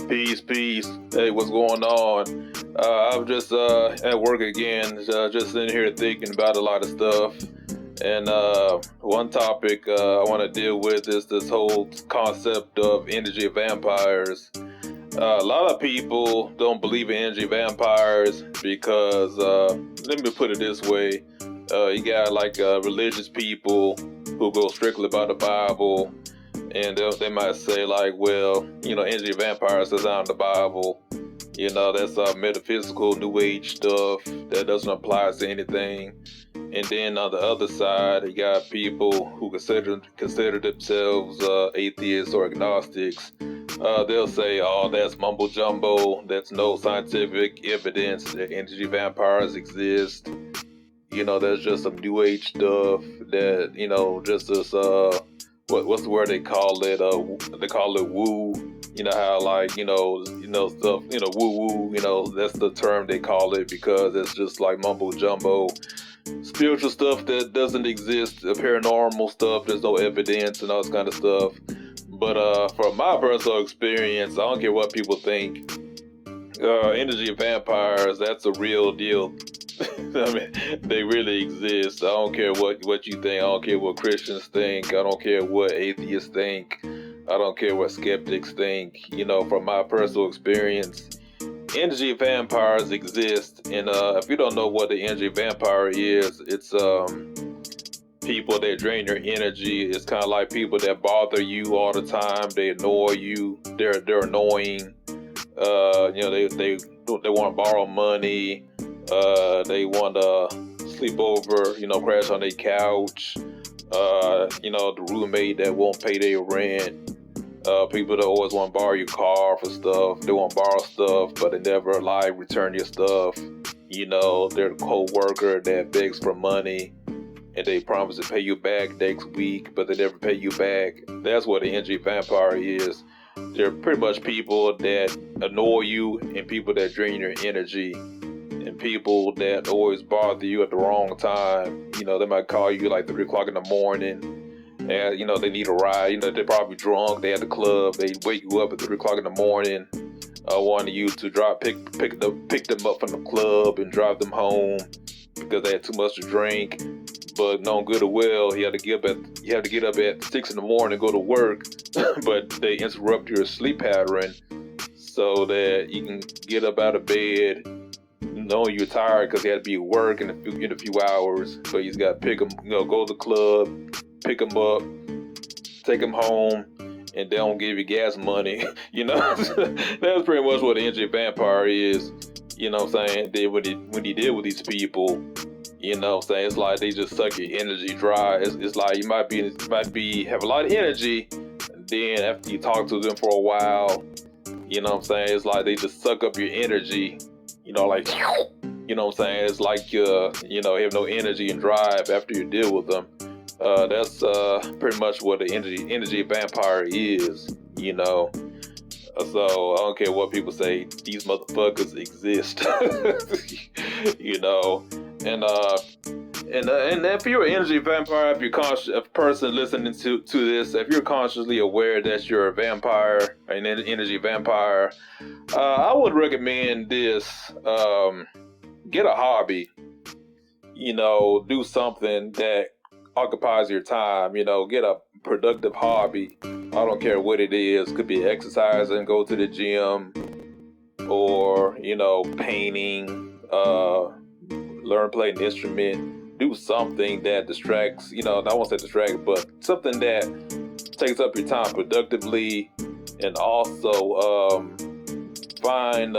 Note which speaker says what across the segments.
Speaker 1: Peace, peace. Hey, what's going on? I'm just at work again, just sitting here thinking about a lot of stuff. And one topic I want to deal with is this whole concept of energy vampires. A lot of people don't believe in energy vampires because, let me put it this way, you got like religious people who go strictly by the Bible, and they might say like, well, energy vampires is out in the Bible. That's metaphysical, new age stuff that doesn't apply to anything. And then on the other side, you got people who consider themselves atheists or agnostics. They'll say, oh, that's mumbo jumbo. That's no scientific evidence that energy vampires exist. There's just some new age stuff that, just this, what's the word they call it? They call it woo. How like, stuff, woo woo, that's the term they call it because it's just like mumbo jumbo. Spiritual stuff that doesn't exist, paranormal stuff, there's no evidence and all this kind of stuff. But from my personal experience, I don't care what people think. Energy vampires, that's a real deal. I mean, they really exist. I don't care what you think. I don't care what Christians think. I don't care what atheists think. I don't care what skeptics think. From my personal experience, energy vampires exist. And if you don't know what the energy vampire is, it's people that drain your energy. It's kind of like people that bother you all the time. They annoy you. They're annoying. They want to borrow money. They want to sleep over, crash on their couch. The roommate that won't pay their rent. People that always want to borrow your car for stuff. They want to borrow stuff, but they never return your stuff. They're the co-worker that begs for money, and they promise to pay you back next week, but they never pay you back. That's what the energy vampire is. They're pretty much people that annoy you and people that drain your energy. And people that always bother you at the wrong time. They might call you like 3 o'clock in the morning, and they need a ride. They're probably drunk. They at the club. They wake you up at 3 o'clock in the morning, wanting you to pick them up from the club and drive them home because they had too much to drink. But knowing good or well, you have to get up at 6 in the morning and go to work, but they interrupt your sleep pattern so that you can get up out of bed. Knowing you're tired because you had to be at work in a few hours, but you just got to pick them, go to the club, pick them up, take them home, and they don't give you gas money. That's pretty much what the energy vampire is. What I'm saying? When you deal with these people, what I'm saying? It's like they just suck your energy dry. It's like you might have a lot of energy, and then after you talk to them for a while, what I'm saying? It's like they just suck up your energy. What I'm saying? It's like you have no energy and drive after you deal with them. That's pretty much what the energy vampire is. So I don't care what people say. These motherfuckers exist. And if you're an energy vampire, if you're a person listening to this, if you're consciously aware that you're a vampire, an energy vampire, I would recommend this. Get a hobby. Do something that occupies your time. Get a productive hobby. I don't care what it is. Could be exercising, go to the gym, or painting, learn to play an instrument. Do something that distracts, I won't say distract, but something that takes up your time productively, and also find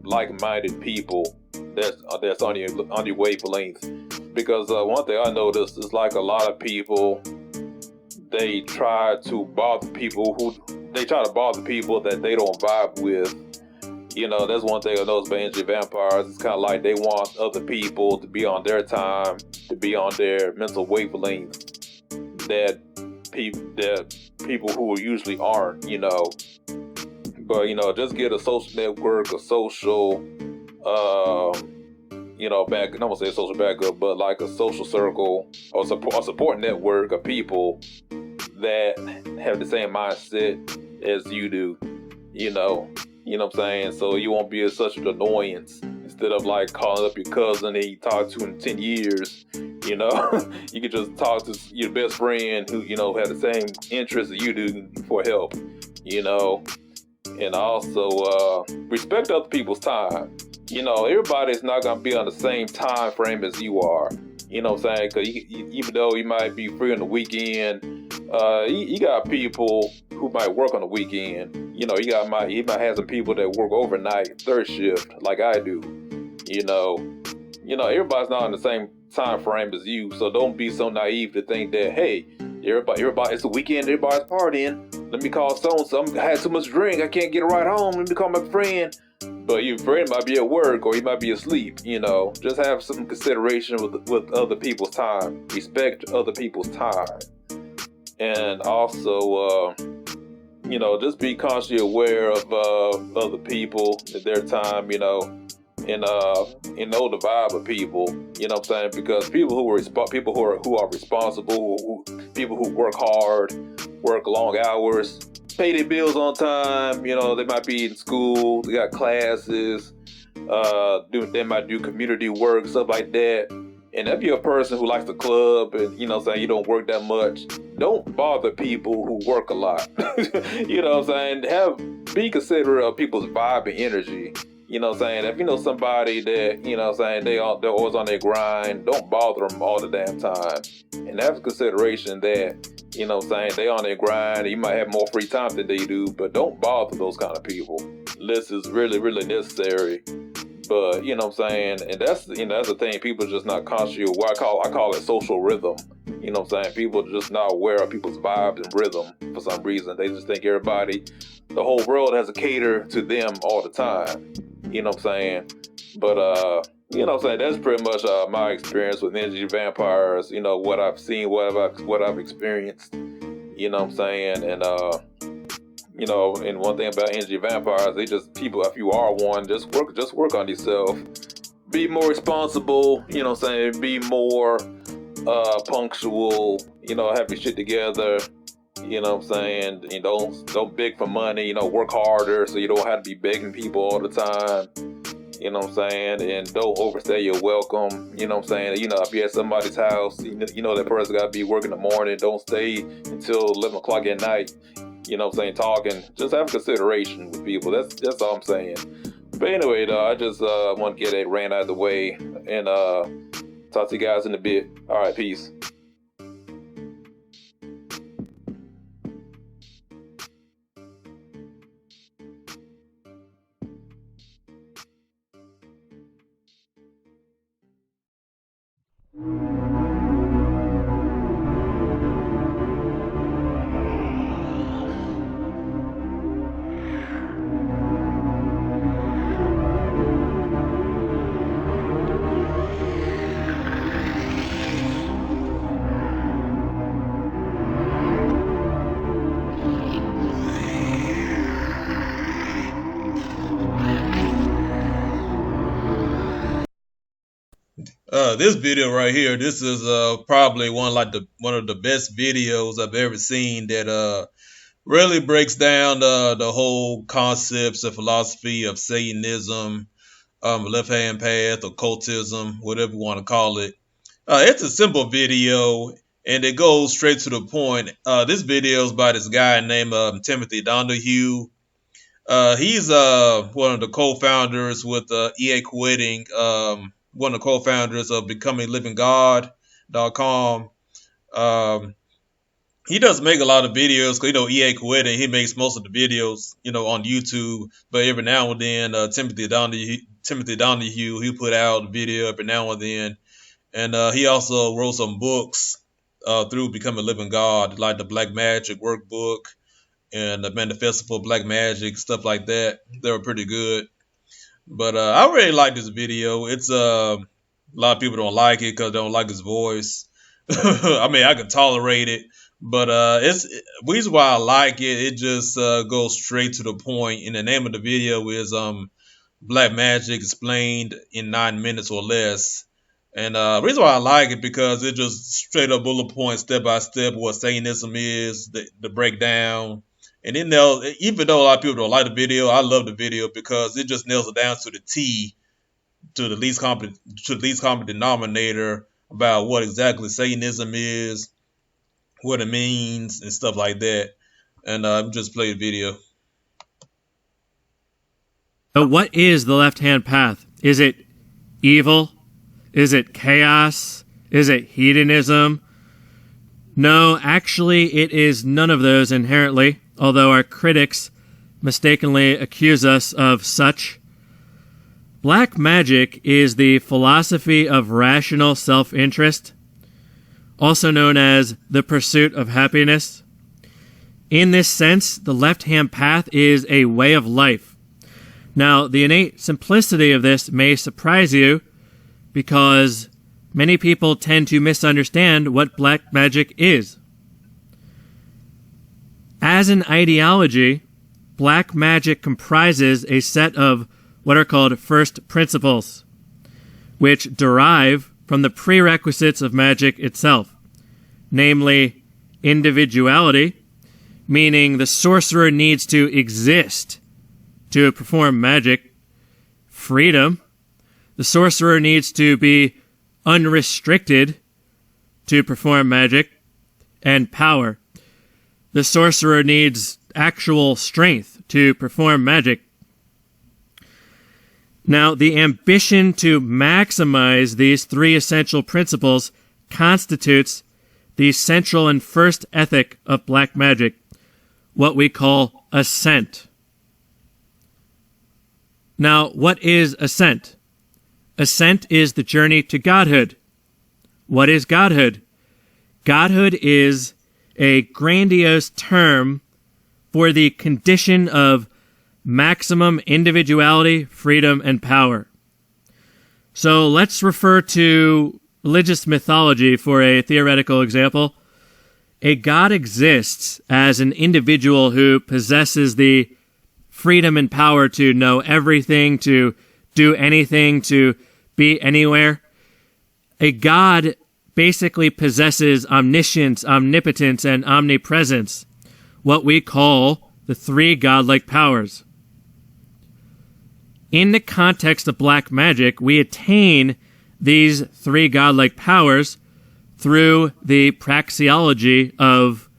Speaker 1: like-minded people that's on your wavelength. Because one thing I noticed is like a lot of people, they try to bother people that they don't vibe with. That's one thing I noticed about energy vampires. It's kind of like they want other people to be on their time, to be on their mental wavelength that people who usually aren't, But, just get a social network, a social, I don't want to say a social backup, but like a social circle or a support network of people that have the same mindset as you do, You know what I'm saying? So you won't be such an annoyance instead of like calling up your cousin that you talked to in 10 years. You know, you could just talk to your best friend who, had the same interests that you do for help, you know, and also respect other people's time. Everybody's not going to be on the same time frame as you are. You know what I'm saying? Because even though you might be free on the weekend, you got people who might work on the weekend. You might have some people that work overnight, third shift, like I do. You know, everybody's not on the same time frame as you, so don't be so naive to think that, hey, everybody, it's the weekend, everybody's partying. Let me call so I had too much drink, I can't get a ride home. Let me call my friend. But your friend might be at work or he might be asleep. Just have some consideration with other people's time. Respect other people's time, and also, just be constantly aware of other people, their time. And know the vibe of people. You know what I'm saying? Because people who are responsible, people who work hard, work long hours, pay their bills on time. They might be in school, they got classes, they might do community work, stuff like that. And if you're a person who likes to club and you don't work that much, don't bother people who work a lot. You know what I'm saying? Be considerate of people's vibe and energy. You know what I'm saying? If you know somebody that, they're always on their grind, don't bother them all the damn time. And have consideration that, they on their grind, you might have more free time than they do, but don't bother those kind of people unless it's really, really necessary. But you know what I'm saying, and that's the thing. People just not conscious of what I call it social rhythm. You know what I'm saying? People just not aware of people's vibes and rhythm for some reason. They just think the whole world has to cater to them all the time. You know what I'm saying? But you know what I'm saying, that's pretty much my experience with energy vampires. What I've seen, what I've experienced. You know what I'm saying? And and one thing about energy vampires, people, if you are one, just work on yourself. Be more responsible, be more punctual, have your shit together, and don't beg for money, work harder so you don't have to be begging people all the time. And don't overstay your welcome. If you're at somebody's house, that person got to be working in the morning. Don't stay until 11 o'clock at night. Talking. Just have consideration with people. That's all I'm saying. But anyway, though, I just want to get that rant out of the way and talk to you guys in a bit. All right, peace.
Speaker 2: This video right here, this is probably one of the best videos I've ever seen that really breaks down the whole concepts and philosophy of Satanism, left hand path, occultism, whatever you want to call it. It's a simple video and it goes straight to the point. This video is by this guy named Timothy Donahue. He's one of the co-founders with EA Quitting, one of the co-founders of BecomingLivingGod.com. He does make a lot of videos because, EA Quitting, he makes most of the videos, on YouTube. But every now and then, Timothy Donahue, he put out a video every now and then. And he also wrote some books through Becoming Living God, like the Black Magic Workbook and the Manifesto for Black Magic, stuff like that. They were pretty good. But I really like this video. It's a lot of people don't like it because they don't like his voice. I mean, I can tolerate it, but it's the reason why I like it. It just goes straight to the point. And the name of the video is Black Magic Explained in 9 minutes or less. And the reason why I like it because it just straight up bullet point, step by step, what Satanism is, the breakdown, And it nails, even though a lot of people don't like the video, I love the video because it just nails it down to the T, to the least common denominator about what exactly Satanism is, what it means, and stuff like that. And just play the video.
Speaker 3: What is the left-hand path? Is it evil? Is it chaos? Is it hedonism? No, actually, it is none of those inherently, although our critics mistakenly accuse us of such. Black magic is the philosophy of rational self-interest, also known as the pursuit of happiness. In this sense, the left-hand path is a way of life. Now, the innate simplicity of this may surprise you because many people tend to misunderstand what black magic is. As an ideology, black magic comprises a set of what are called first principles, which derive from the prerequisites of magic itself, namely individuality, meaning the sorcerer needs to exist to perform magic; freedom, the sorcerer needs to be unrestricted to perform magic; and power, the sorcerer needs actual strength to perform magic. Now, the ambition to maximize these three essential principles constitutes the central and first ethic of black magic, what we call ascent. Now, what is ascent? Ascent is the journey to godhood. What is godhood? Godhood is a grandiose term for the condition of maximum individuality, freedom, and power. So let's refer to religious mythology for a theoretical example. A god exists as an individual who possesses the freedom and power to know everything, to do anything, to be anywhere. A god basically possesses omniscience, omnipotence, and omnipresence, what we call the three godlike powers. In the context of black magic, we attain these three godlike powers through the praxeology of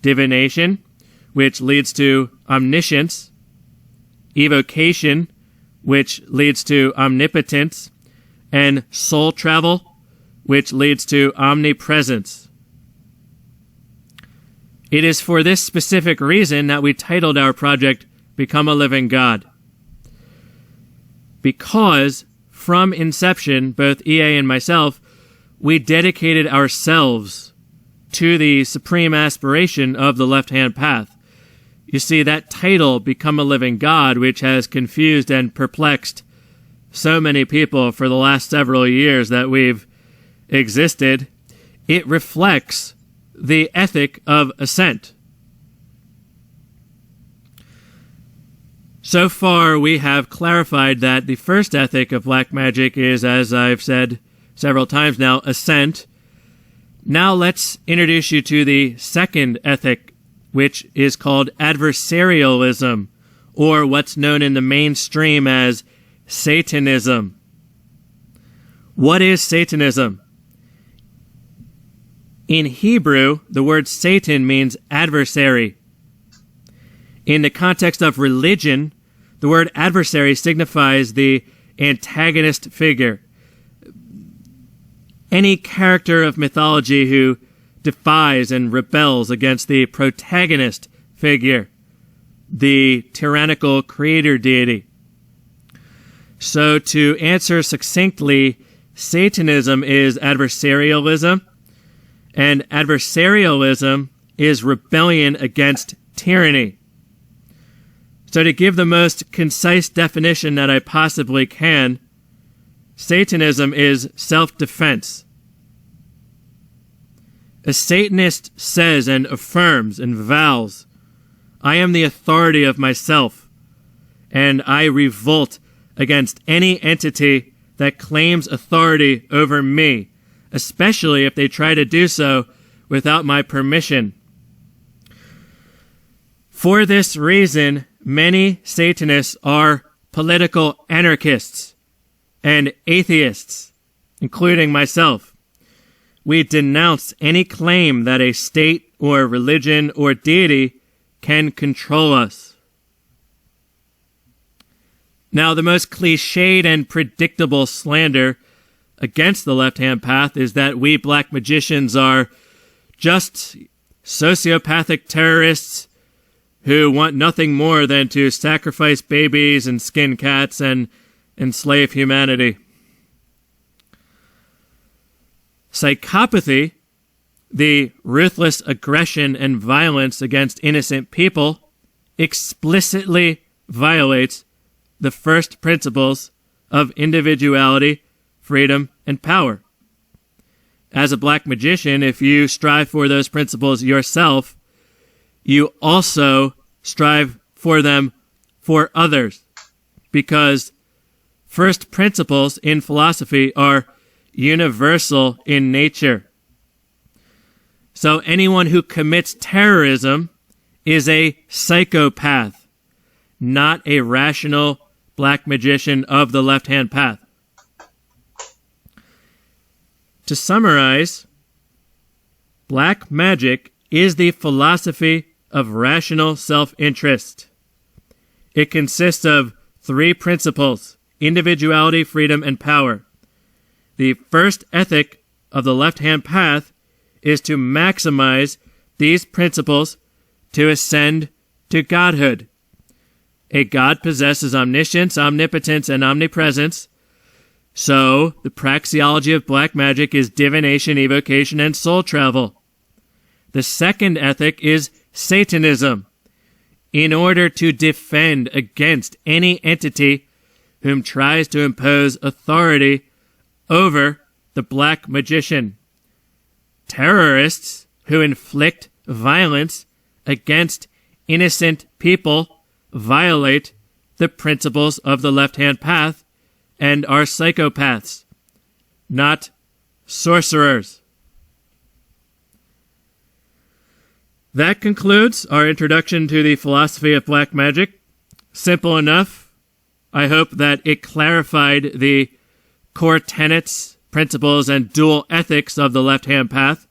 Speaker 3: divination, which leads to omniscience, evocation, which leads to omnipotence, and soul travel, which leads to omnipresence. It is for this specific reason that we titled our project Become a Living God. Because from inception, both EA and myself, we dedicated ourselves to the supreme aspiration of the left-hand path. You see, that title, Become a Living God, which has confused and perplexed so many people for the last several years that we've existed, it reflects the ethic of ascent. So far, we have clarified that the first ethic of black magic is, as I've said several times now, ascent. Now let's introduce you to the second ethic, which is called adversarialism, or what's known in the mainstream as Satanism. What is Satanism? In Hebrew, the word Satan means adversary. In the context of religion, the word adversary signifies the antagonist figure. Any character of mythology who defies and rebels against the protagonist figure, the tyrannical creator deity. So to answer succinctly, Satanism is adversarialism, and adversarialism is rebellion against tyranny. So to give the most concise definition that I possibly can, Satanism is self-defense. A Satanist says and affirms and vows, I am the authority of myself, and I revolt against any entity that claims authority over me, especially if they try to do so without my permission. For this reason, many Satanists are political anarchists and atheists, including myself. We denounce any claim that a state or religion or deity can control us. Now, the most cliched and predictable slander against the left-hand path is that we black magicians are just sociopathic terrorists who want nothing more than to sacrifice babies and skin cats and enslave humanity. Psychopathy, the ruthless aggression and violence against innocent people, explicitly violates the first principles of individuality, freedom, and power. As a black magician, if you strive for those principles yourself, you also strive for them for others, because first principles in philosophy are universal in nature. So anyone who commits terrorism is a psychopath, not a rational black magician of the left-hand path. To summarize, black magic is the philosophy of rational self-interest. It consists of 3 principles: individuality, freedom, and power. The first ethic of the left-hand path is to maximize these principles to ascend to godhood. A god possesses omniscience, omnipotence, and omnipresence. So, the praxeology of black magic is divination, evocation, and soul travel. The second ethic is Satanism, in order to defend against any entity whom tries to impose authority over the black magician. Terrorists who inflict violence against innocent people violate the principles of the left-hand path and are psychopaths, not sorcerers. That concludes our introduction to the philosophy of black magic. Simple enough. I hope that it clarified the core tenets, principles, and dual ethics of the left-hand path.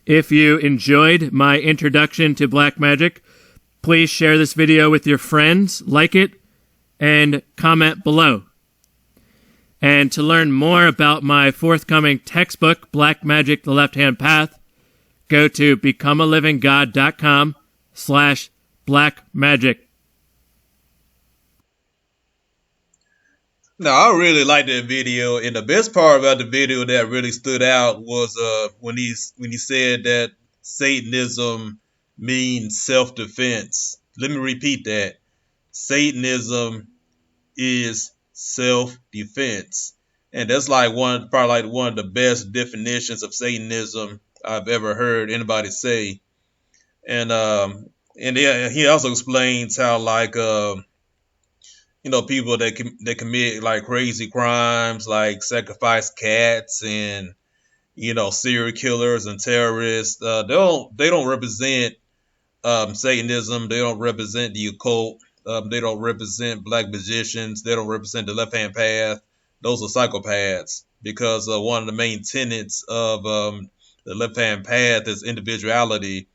Speaker 3: If you enjoyed my introduction to black magic, please share this video with your friends, like it, and comment below. And to learn more about my forthcoming textbook, Black Magic, The Left-Hand Path, go to becomealivingGod.com/blackmagic.
Speaker 2: No, I really liked that video, and the best part about the video that really stood out was when he said that Satanism means self-defense. Let me repeat that. Satanism is self-defense, and that's probably one of the best definitions of Satanism I've ever heard anybody say. And he also explains how people that commit like crazy crimes, like sacrifice cats and serial killers and terrorists. They don't represent Satanism. They don't represent the occult. They don't represent black magicians. They don't represent the left-hand path. Those are psychopaths, because one of the main tenets of the left-hand path is individuality.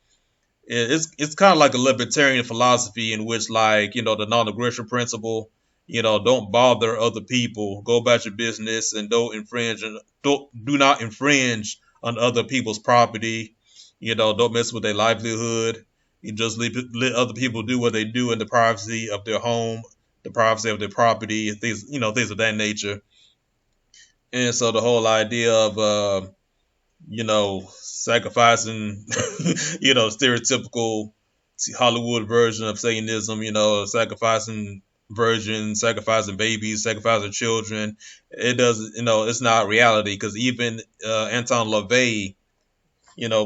Speaker 2: It's kind of like a libertarian philosophy in which, the non-aggression principle, don't bother other people, go about your business, and do not infringe on other people's property. Don't mess with their livelihood. You just let other people do what they do in the privacy of their home, the privacy of their property, things of that nature. And so the whole idea of sacrificing, stereotypical Hollywood version of Satanism, sacrificing virgins, sacrificing babies, sacrificing children. It doesn't, it's not reality, because even Anton LaVey,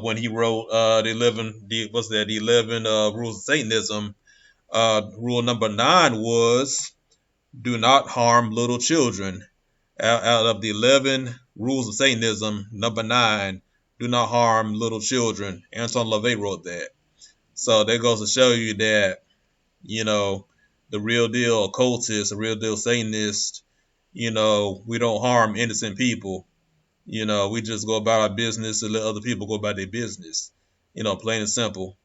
Speaker 2: when he wrote the 11 rules of Satanism, rule number 9 was do not harm little children. Out of the 11 rules of Satanism, number 9, do not harm little children. Anton LaVey wrote that. So that goes to show you that, you know, the real deal occultists, the real deal Satanists, you know, we don't harm innocent people. You know, we just go about our business and let other people go about their business. You know, plain and simple.